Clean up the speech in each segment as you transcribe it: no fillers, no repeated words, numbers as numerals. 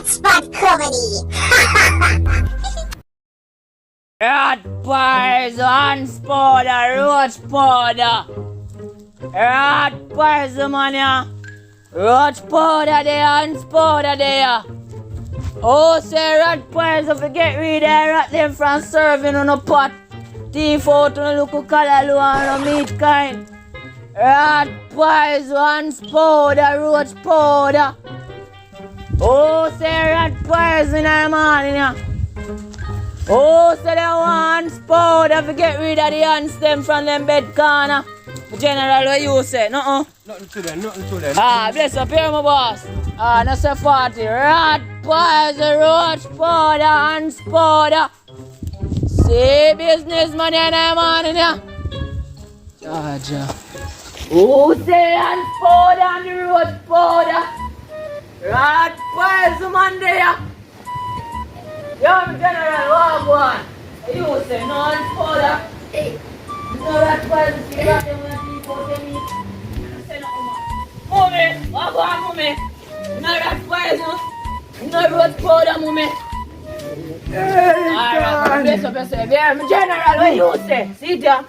Hotspot Comedy. Rat pies and powder, roach powder. Rat pies, man, ya. Roach powder there and powder there. Oh, say rat pies, if you get rid of rat them from serving on a pot. Thief out on a local color and a meat kind. Rat pies and powder, roach powder. Oh, say rat pies in the morning, ya. Oh, so they want powder to get rid of the ants them from them bed corner. General, what you say? No. Nothing to them, nothing to them. Ah, bless up here, my boss. Ah, no say 40. Rat poison, roach powder, ants powder. See businessman in the morning, yeah. Georgia. Oh, say ants powder and the roach powder. Rat poison man there. Yo, General, walk one. You say no ants powder. No rat poison, see rat them when people they meet. Say no, Mummy, walk on, Mummy. No rat poison. No roach powder, Mummy. Alright, bless up yourself. Yeah, my General, what you say? See ya?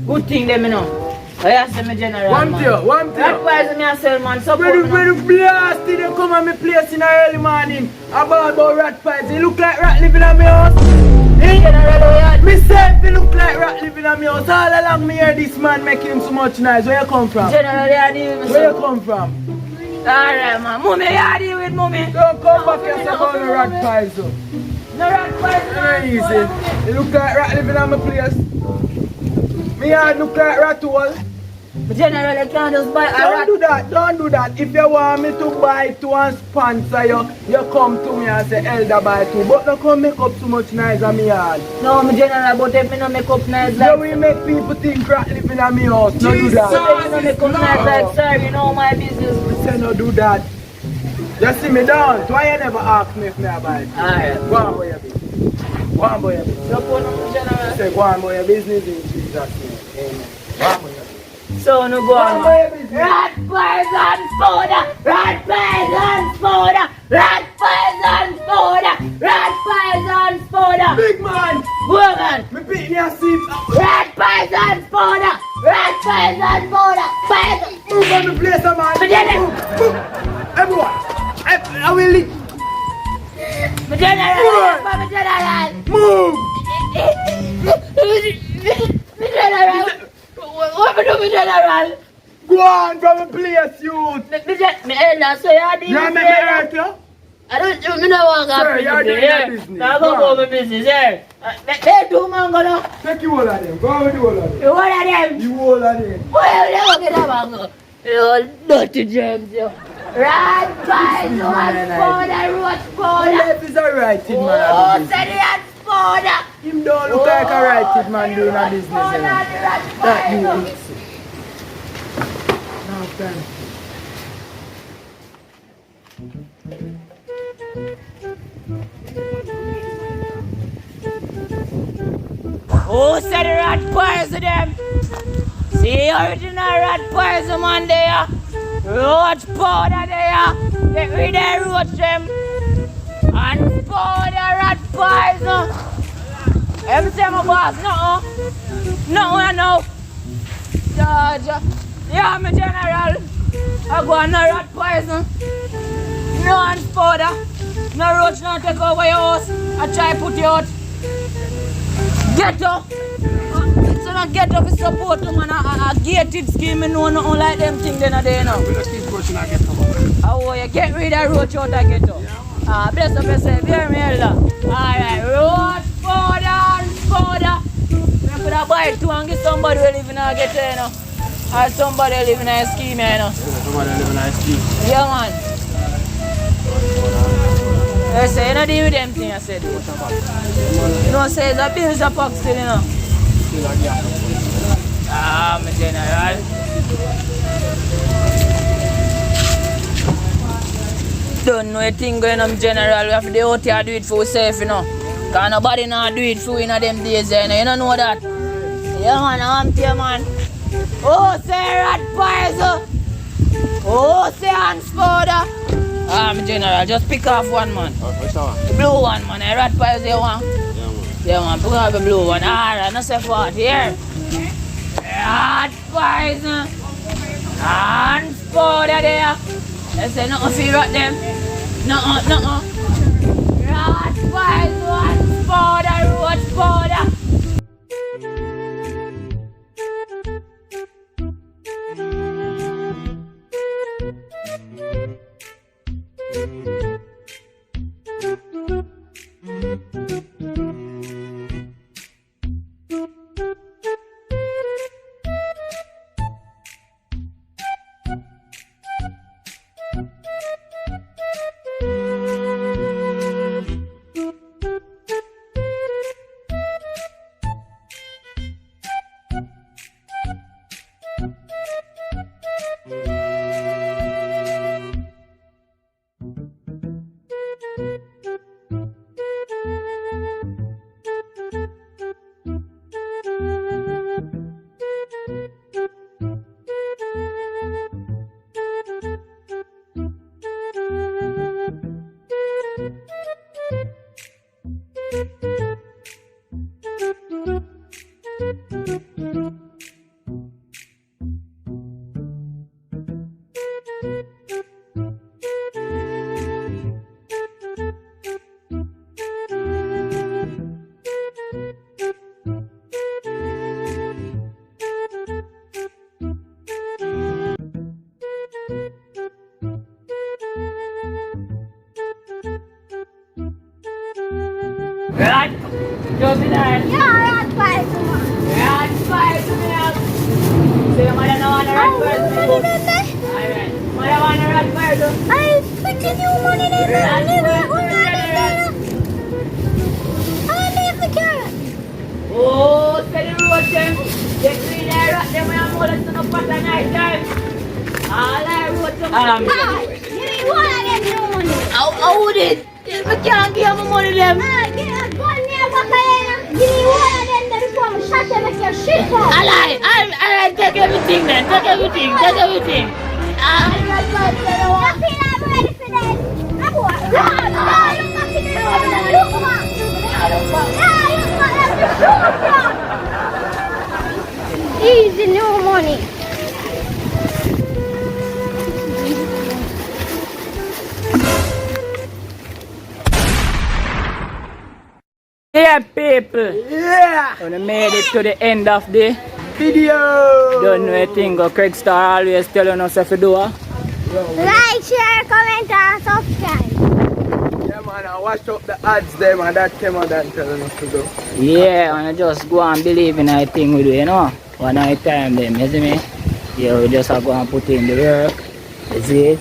Good thing them, you know. I say my General, One man. thing. Rat poison me a sell, man. Support When me, you blast it, they come at me place in the early morning. About rat pies. It look like rat living at my house. General, Me say it look like rat living at my house. All along me hear this man making him so much noise. Where you come from? General, you deal with me, Where you son. come from? Alright, man. Mummy, you deal with Mummy. Don't come back here and say about the rat pies. So. No rat poison, Very man. easy. It look like rat living at my place. Me yard look like rat hole. But General, you can't just buy a Don't rat. do that, don't do that. If you want me to buy two and sponsor you, you come to me and say Elder buy two. But don't come make up too much noise on me yard. No, my General, but if me no make up nice You like... will make people think rat living at me house. No do that. But if me no make up nice like, sir, you know my business. Say no do that. You see me down. Why you never ask me if me I buy it? Alright. Go on boy your business. Go on boy your business. Support me, General. Say go on boy your business in Jesus' name. Amen. Go on boy your business. So, no go Go on, on boy man. your business. Rat poison powder! Rat poison powder! Rat poison powder! Rat poison powder! Big man. Go on, man. Me pick me a seat. Rat poison powder! Rat poison powder! Poison! Move on the place, man. Me General! Move. Everyone. I will leave. Me General! Me General! Move. Me General! What me do, me General? Go on from the place, youth. Me elder, so you are You doing make me hurt you? I don't, me no want to Sir, go you're doing your business. Now go Go on. my business, here. They do, man, go now. Take you all of them. Go on with the whole of them. You one of them? You all of them. Why you never get a mango? You dirty germs, you. Rat pies, roach powder, roach My powder. life is a righted man. Oh, at the business. say the rat powder. Him don't look like a righted man doing a business. You know. That you will see. Now, friend. Who said the rat pies to them? See original rat pies man there. Roach powder there. Get rid of roach them. And powder rat pies. Them say my boss, no, I know. Georgia. Yeah, my General. I go on no rat poison. No ants powder. No roach no take over your house. I try put you out. Get up. So not get up is support them and a gated scheme. I know nothing like them things they not there now. We just keep pushing and get up. Oh, you get rid of roach out and get up. Ah, bless up yourself. Hear me, Elder. Alright, roach powder and powder. I could have buy two and get somebody who live in a ghetto, you know. Or somebody who live in a scheme, you know. Somebody live in a scheme. Yeah, man. I say, you know, deal with them things, I said. You know, say, it's a bills a pack still, you know. Ah, my General. Don't know a thing going on, General. We have to do out here do it for yourself, you know. Because nobody now do it for you in them days, you know. You don't know that. Yeah, man, I'm here, man. Oh, say rat poison. Oh, say ants powder. General, just pick off one, man. Which one? The blue one, man. The rat pies you want? Yeah, man. Yeah, man. Pick off the blue one. Alright, no say for it. Here. Rat pies, man. And powder there. They say nothing for you rat them. Nothing. Rat pies, one powder, roach powder. Rat, just in there. Yeah, rat pies. Rat pies, man. So your mother no want a rat pies? Alright. Mother want a rat pies? I expected you money in there. I leave the carrot. Oh, steady road them. They clean their rat them when I'm holding to the pot at night time. All I wrote them. Give me one of them no money. How would it? I can't give them money them. Give me one of them before I shut them with your shit off. Alright, take everything then. Take everything. Nothing I'm ready for that. I'm easy, no money. Yeah, people. Yeah! When I made it to the end of the Video! don't know anything. Craig Star always telling us if you do. Like, share, comment, and subscribe. Yeah, man, I watch up the ads there, man. That came out and telling us to do. Yeah, and I just go and believe in that thing we do, you know. One night time, them, you see me? Yeah, we just go and put in the work. You see it?